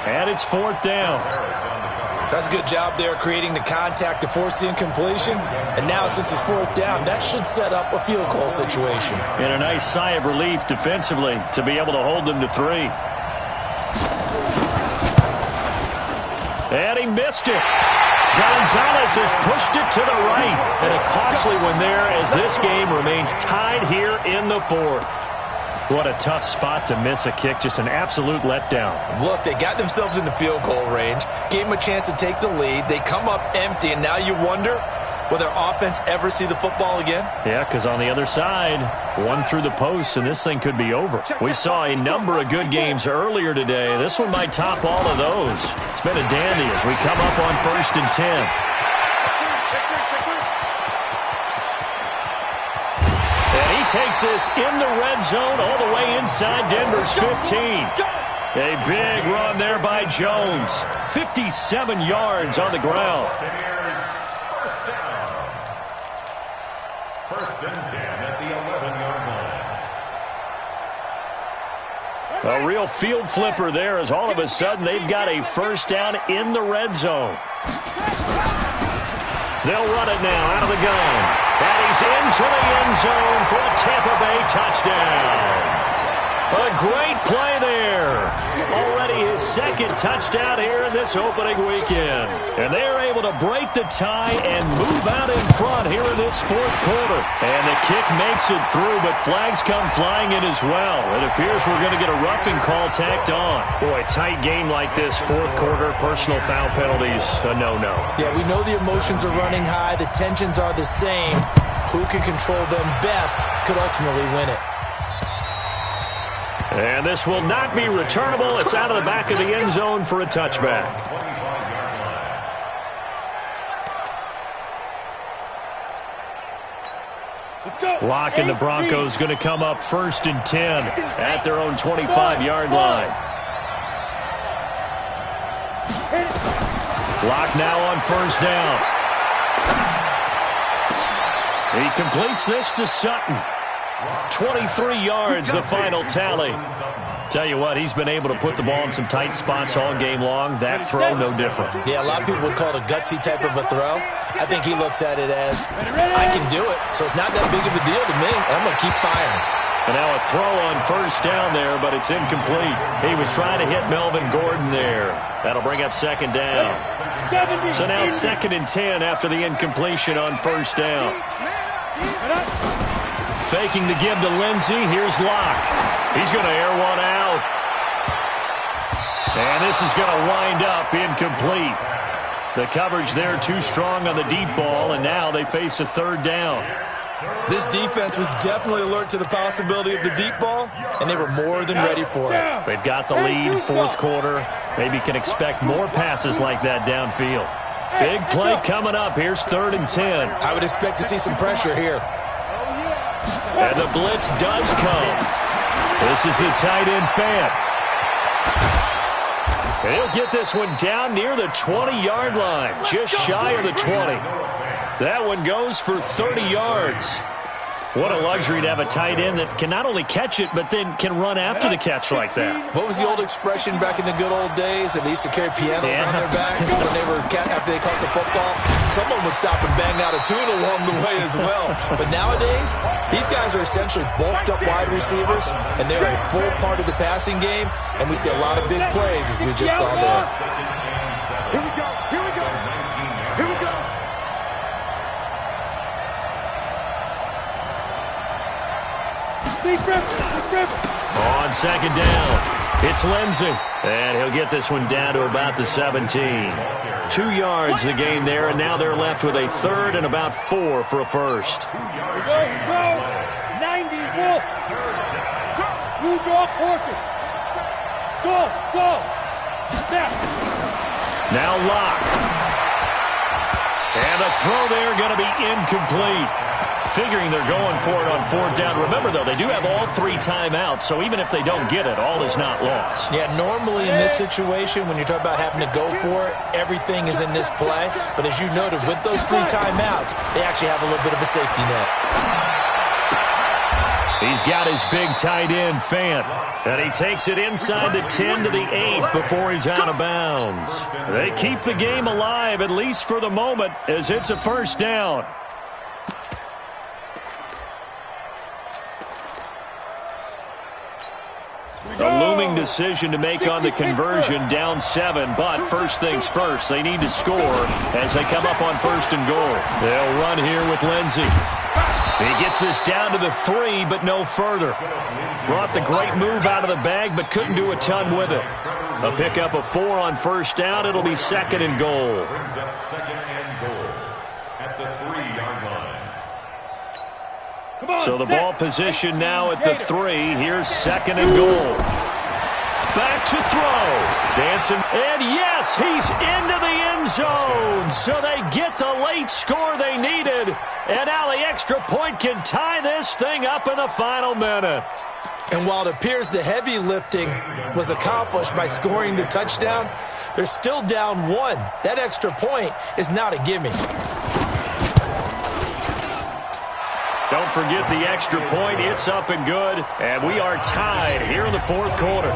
and it's 4th down.
That's a good job there creating the contact to force the incompletion. And now, since it's 4th down, that should set up a field goal situation.
And a nice sigh of relief defensively to be able to hold them to 3. And he missed it. Gonzalez has pushed it to the right. And a costly one there as this game remains tied here in the 4th. What a tough spot to miss a kick. Just an absolute letdown.
Look, they got themselves in the field goal range, gave them a chance to take the lead. They come up empty, and now you wonder, will their offense ever see the football again?
Yeah, because on the other side, one through the post, and this thing could be over. We saw a number of good games earlier today. This one might top all of those. It's been a dandy as we come up on 1st and 10. And he takes this in the red zone all the way inside Denver's 15. A big run there by Jones. 57 yards on the ground.
First and 10 at the 11-yard line.
A real field flipper there as all of a sudden they've got a first down in the red zone. They'll run it now out of the gun. And he's into the end zone for a Tampa Bay touchdown. A great play there. Already his second touchdown here in this opening weekend. And they're able to break the tie and move out in front here in this fourth quarter. And the kick makes it through, but flags come flying in as well. It appears we're going to get a roughing call tacked on. Boy, tight game like this, fourth quarter, personal foul penalties, a no-no.
Yeah, we know the emotions are running high. The tensions are the same. Who can control them best could ultimately win it.
And this will not be returnable. It's out of the back of the end zone for a touchback. Locke and the Broncos going to come up 1st and 10 at their own 25-yard line. Locke now on 1st down. He completes this to Sutton. 23 yards, the final tally. Tell you what, he's been able to put the ball in some tight spots all game long. That throw, no different.
Yeah, a lot of people would call it a gutsy type of a throw. I think he looks at it as, I can do it, so it's not that big of a deal to me, and I'm going to keep firing.
And now a throw on 1st down there, but it's incomplete. He was trying to hit Melvin Gordon there. That'll bring up 2nd down. So now 2nd and 10 after the incompletion on 1st down. Faking the give to Lindsey. Here's Locke. He's going to air one out. And this is going to wind up incomplete. The coverage there too strong on the deep ball, and now they face a 3rd down.
This defense was definitely alert to the possibility of the deep ball, and they were more than ready for it.
They've got the lead, 4th quarter. Maybe can expect more passes like that downfield. Big play coming up. Here's 3rd and 10.
I would expect to see some pressure here.
And the blitz does come. This is the tight end Fant. He'll get this one down near the 20-yard line, just shy of the 20. That one goes for 30 yards. What a luxury to have a tight end that can not only catch it, but then can run after the catch like that.
What was the old expression back in the good old days? That they used to carry pianos on their backs when they were after they caught the football. Someone would stop and bang out a tune along the way as well. But nowadays, these guys are essentially bulked up wide receivers, and they're a full part of the passing game, and we see a lot of big plays as we just saw there.
Here we go. Here we go. Here we go.
On 2nd down, it's Lindsey. And he'll get this one down to about the 17. 2 yards the gain there, and now they're left with a 3rd and about 4 for a 1st.
Go, 90, go. You draw quarter. Go. Step.
Now Locke. And the throw there going to be incomplete. Figuring they're going for it on 4th down. Remember, though, they do have all 3 timeouts, so even if they don't get it, all is not lost.
Yeah, normally in this situation, when you're talking about having to go for it, everything is in this play. But as you noted, with those 3 timeouts, they actually have a little bit of a safety net.
He's got his big tight end, Fant. And he takes it inside the 10 to the 8 before he's out of bounds. They keep the game alive, at least for the moment, as it's a 1st down. A looming decision to make on the conversion, down 7, but first things first, they need to score as they come up on 1st and goal. They'll run here with Lindsey. He gets this down to the 3, but no further. Brought the great move out of the bag, but couldn't do a ton with it. A pickup of 4 on 1st down. It'll be 2nd and goal.
Brings up 2nd and goal at the 3-yard line.
So the ball position now at the 3. Here's 2nd and goal. Back to throw. Dancing. And yes, he's into the end zone. So they get the late score they needed. And now the extra point can tie this thing up in the final minute.
And while it appears the heavy lifting was accomplished by scoring the touchdown, they're still down 1. That extra point is not a gimme.
Don't forget the extra point. It's up and good. And we are tied here in the 4th quarter.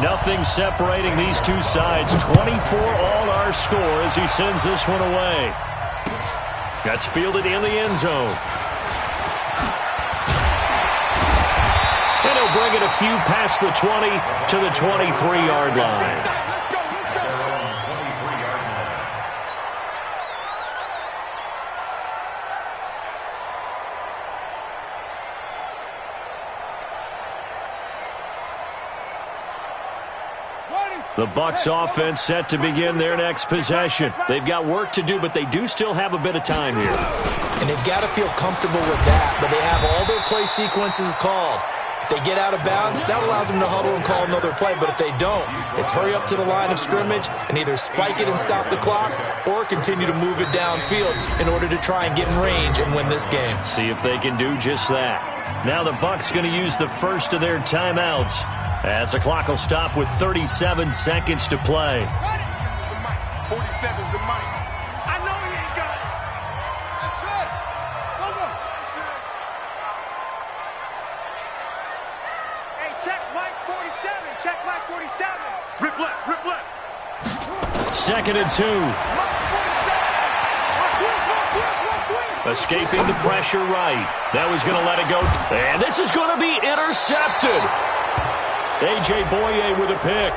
Nothing separating these two sides. 24 all our score as he sends this one away. That's fielded in the end zone. he'll bring it a few past the 20 to the 23-yard line. The Bucs offense set to begin their next possession. They've got work to do, but they do still have a bit of time here.
And they've got to feel comfortable with that, but they have all their play sequences called. If they get out of bounds, that allows them to huddle and call another play, but if they don't, it's hurry up to the line of scrimmage and either spike it and stop the clock or continue to move it downfield in order to try and get in range and win this game.
See if they can do just that. Now the Bucs going to use the first of their timeouts, as the clock will stop with 37 seconds to play.
47's the mic. I know he ain't got it. That's it. Come on.
Hey, check Mike 47. Check Mike 47.
Rip left, rip left.
2nd and 2. Escaping the pressure right. That was going to let it go. And this is going to be intercepted. A.J. Boye with a pick.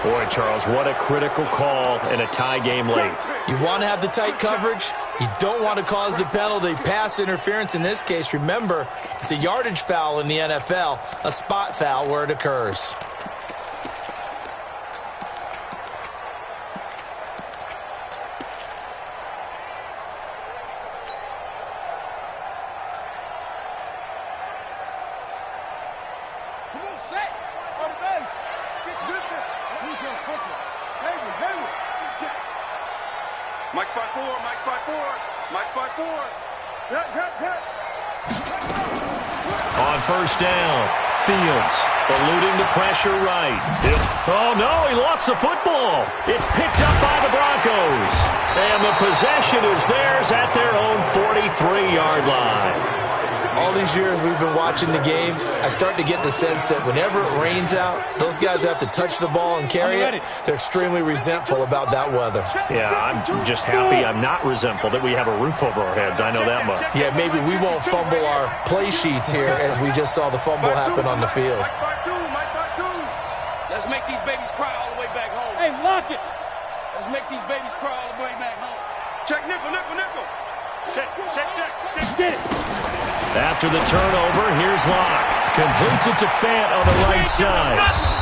Boy, Charles, what a critical call in a tie game late.
You want to have the tight coverage. You don't want to cause the penalty. Pass interference in this case, remember, it's a yardage foul in the NFL, a spot foul where it occurs.
Mike spot 4, Mike spot 4, Mike spot 4.
On first down, Fields eluding the pressure right. Oh, no, he lost the football. It's picked up by the Broncos. And the possession is theirs at their own 43-yard line.
All these years we've been watching the game, I start to get the sense that whenever it rains out, those guys who have to touch the ball and carry it, they're extremely resentful about that weather.
Yeah, I'm just happy I'm not resentful that we have a roof over our heads. I know that much.
Yeah, maybe we won't fumble our play sheets here as we just saw the fumble happen on the field.
Let's make these babies cry all the way back home. Hey, lock it. Let's make these babies cry all the way back home.
Check nickel, nickel, nickel.
Check. Get it.
After the turnover, here's Locke. Completes it to Fant on the right side.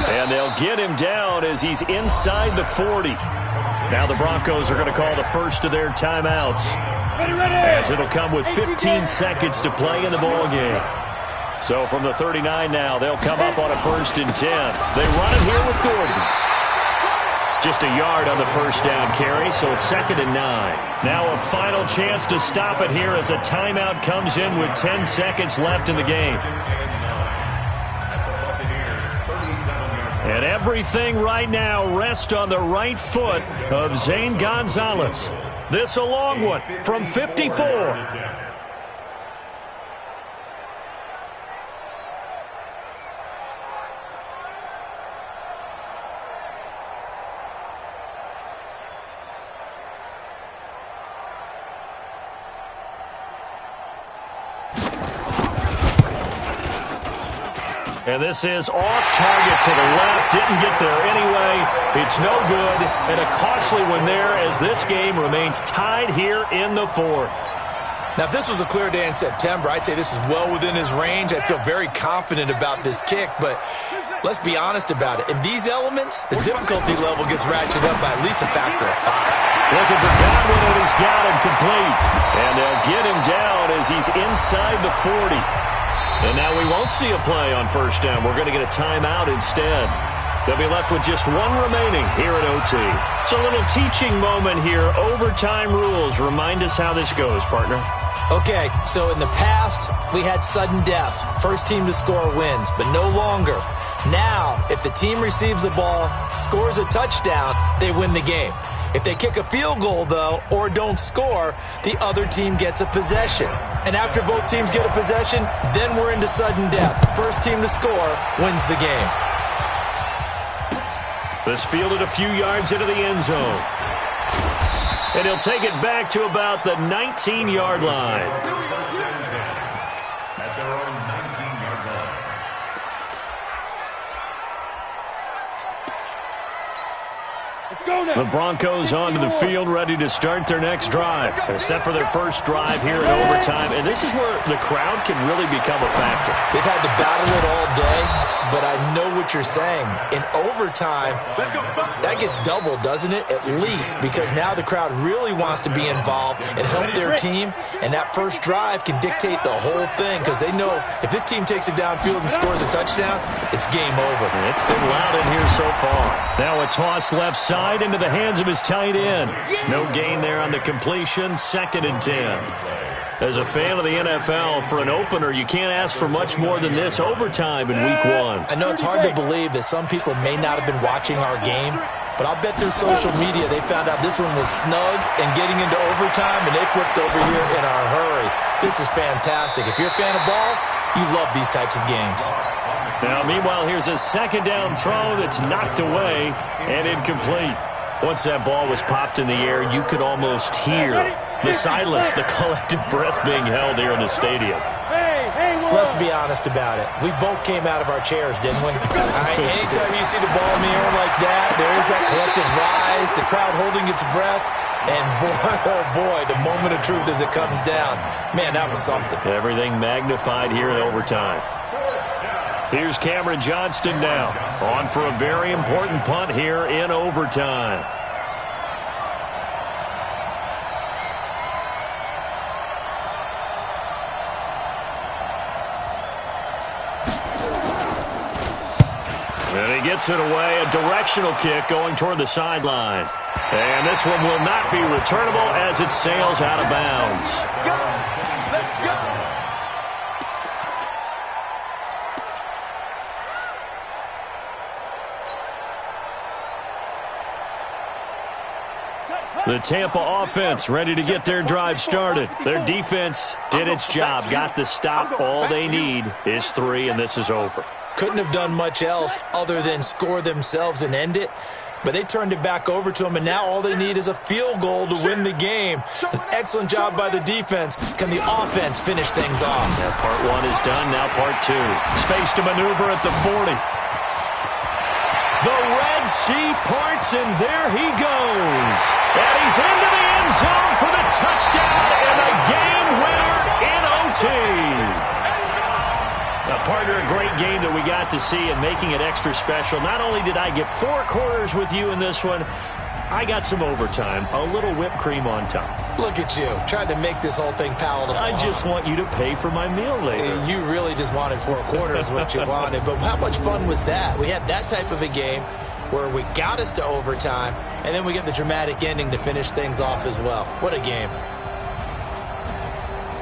And they'll get him down as he's inside the 40. Now the Broncos are going to call the first of their timeouts, as it'll come with 15 seconds to play in the ball game. So from the 39 now, they'll come up on a 1st and 10. They run it here with Gordon. Just a yard on the first down carry, so it's 2nd and 9. Now a final chance to stop it here as a timeout comes in with 10 seconds left in the game. And everything right now rests on the right foot of Zane Gonzalez. This a long one from 54. And this is off target to the left. Didn't get there anyway. It's no good. And a costly one there as this game remains tied here in the 4th.
Now, if this was a clear day in September, I'd say this is well within his range. I feel very confident about this kick, but let's be honest about it. In these elements, the difficulty level gets ratcheted up by at least a factor of 5.
Looking for Godwin, and he's got him complete. And they'll get him down as he's inside the 40. And now we won't see a play on first down. We're going to get a timeout instead. They'll be left with just one remaining here at OT. It's a little teaching moment here. Overtime rules. Remind us how this goes, partner.
Okay, so in the past, we had sudden death. First team to score wins, but no longer. Now, if the team receives the ball, scores a touchdown, they win the game. If they kick a field goal, though, or don't score, the other team gets a possession. And after both teams get a possession, then we're into sudden death. First team to score wins the game.
This fielded a few yards into the end zone. And he'll take it back to about the 19-yard line. The Broncos onto the field, ready to start their next drive, except for their first drive here in overtime. And this is where the crowd can really become a factor.
They've had to battle it all day, but I know what you're saying. In overtime, that gets doubled, doesn't it? At least, because now the crowd really wants to be involved and help their team, and that first drive can dictate the whole thing because they know if this team takes it downfield and scores a touchdown, it's game over.
It's been loud in here so far. Now a toss left side into the hands of his tight end. No gain there on the completion. 2nd and 10. As a fan of the NFL, for an opener, you can't ask for much more than this overtime in Week 1.
I know it's hard to believe that some people may not have been watching our game, but I'll bet through social media they found out this one was snug and getting into overtime, and they flipped over here in a hurry. This is fantastic. If you're a fan of ball, you love these types of games.
Now, meanwhile, here's a 2nd down throw that's knocked away and incomplete. Once that ball was popped in the air, you could almost hear the silence, the collective breath being held here in the stadium.
Let's be honest about it. We both came out of our chairs, didn't we? Anytime you see the ball in the air like that, there is that collective rise, the crowd holding its breath, and boy, oh boy, the moment of truth as it comes down. Man, that was something.
Everything magnified here in overtime. Here's Cameron Johnston now, on for a very important punt here in overtime. And he gets it away, a directional kick going toward the sideline. And this one will not be returnable as it sails out of bounds.
Let's go.
The Tampa offense ready to get their drive started. Their defense did its job, got the stop. All they need is 3, and this is over.
Couldn't have done much else other than score themselves and end it. But they turned it back over to them, and now all they need is a field goal to win the game. An excellent job by the defense. Can the offense finish things off?
Now part 1 is done, now part 2. Space to maneuver at the 40. The Red Sea parts, and there he goes. And he's into the end zone for the touchdown and the game winner in OT. Partner, a great game that we got to see and making it extra special. Not only did I get 4 quarters with you in this one, I got some overtime, a little whipped cream on top.
Look at you, trying to make this whole thing palatable.
I just want you to pay for my meal later.
You really just wanted 4 quarters, what you wanted. But how much fun was that? We had that type of a game where we got us to overtime, and then we get the dramatic ending to finish things off as well. What a game.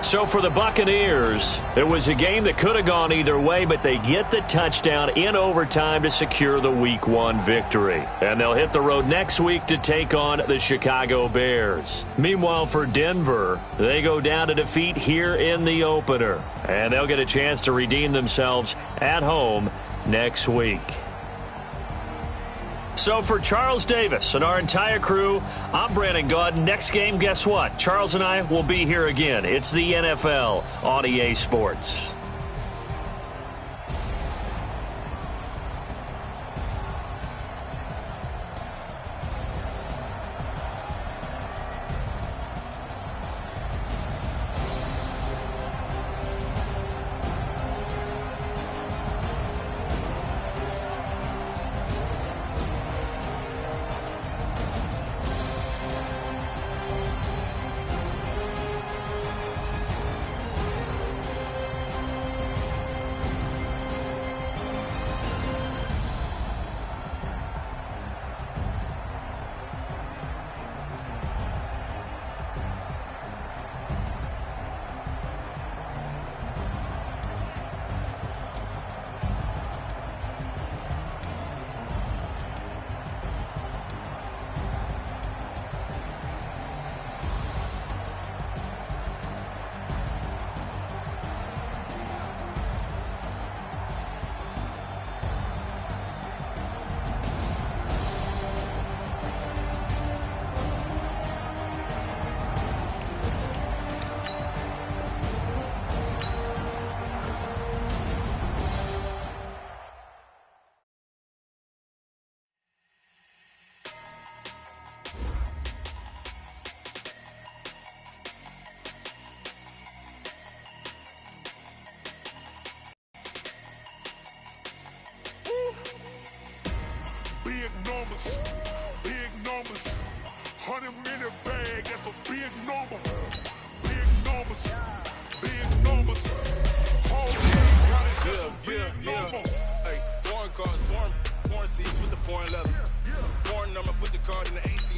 So for the Buccaneers, it was a game that could have gone either way, but they get the touchdown in overtime to secure the Week 1 victory. And they'll hit the road next week to take on the Chicago Bears. Meanwhile, for Denver, they go down to defeat here in the opener. And they'll get a chance to redeem themselves at home next week. So for Charles Davis and our entire crew, I'm Brandon Gaudin. Next game, guess what? Charles and I will be here again. It's the NFL on EA Sports.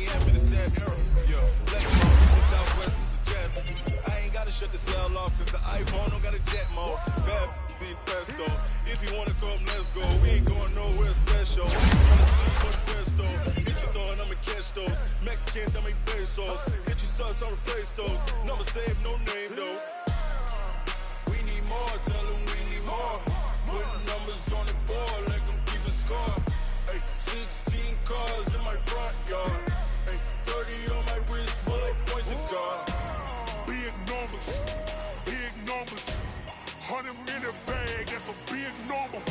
I'm in a sad era. Yeah, black mode, this is Southwest, this is jet. I ain't gotta shut the cell off, cause the iPhone don't got a jet mode. Bad being presto. If you wanna come, let's go. We ain't going nowhere special. Wanna see what the best though. Hit your door and I'ma catch those. Mexican, dummy pesos. Hit your sus, I'll replace those. Number save, no name though. We need more, tell them we need more. Putting numbers on the board, let them keep a score. Ay, 16 cars in my front yard. Ay, 30 on my wrist, bullet points to God.
Big numbers, big numbers. 100 in the bag, that's a big number.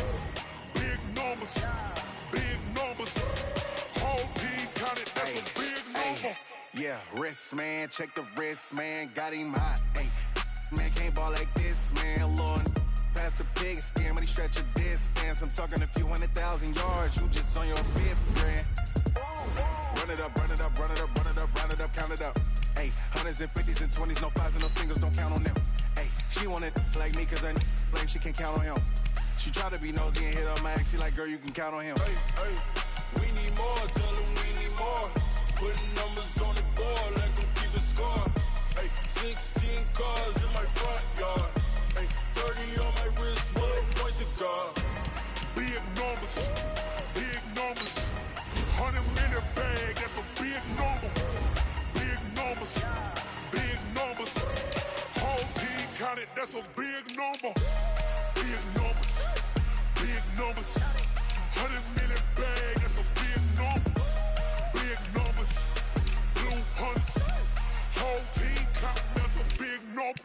Big numbers, big numbers. Whole team counted, that's a big number.
Yeah, wrist man, check the wrist man, got him hot. Ay, man can't ball like this, man. Lord, past the big stand, but he stretch a distance. I'm talking a few 100,000 yards, you just on your fifth grand. Run it up, run it up, run it up, run it up, run it up, count it up. Ay, hundreds and 50s and 20s, no fives and no singles, don't count on them. Ay, she want it like me, cause I like she can't count on him. She try to be nosy and hit up my ex, she like, girl, you can count on him.
Hey, hey, we need more, tell them we need more. Putting numbers on the board, let them keep a score. Hey, 16 cars in my front yard. Hey, 30 on my wrist, bullet point to God.
Big numbers, big numbers. 100 in the bag, that's a big number. Big numbers, big numbers. Whole team counted, that's a big number. Big numbers, big numbers. 100 in the bag, that's a big number. Big numbers, blue hunts. Whole team counting, that's a big number.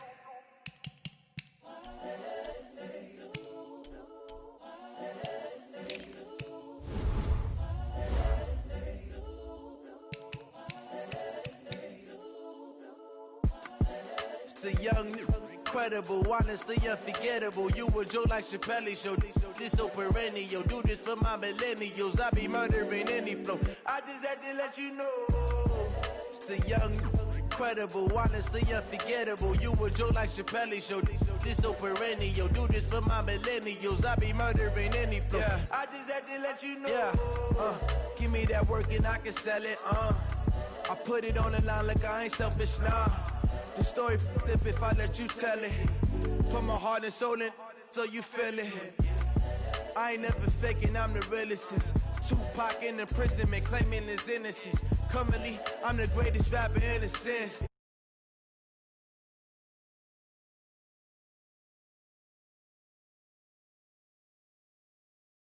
It's the young, incredible, honestly unforgettable. You a joke like Chappelle show. This so perennial. Do this for my millennials. I be murdering any flow. I just had to let you know. It's the young, incredible, honestly unforgettable. You a joke like Chappelle show. This so perennial. Do this for my millennials. I be murdering any flow. Yeah. I just had to let you know. Yeah. Give me that work and I can sell it. I put it on the line like I ain't selfish, nah. The story flip if I let you tell it. Put my heart and soul in so you feel it. I ain't never faking, I'm the realest since Tupac in imprisonment, claiming his innocence. Currently, I'm the greatest rapper in a sense.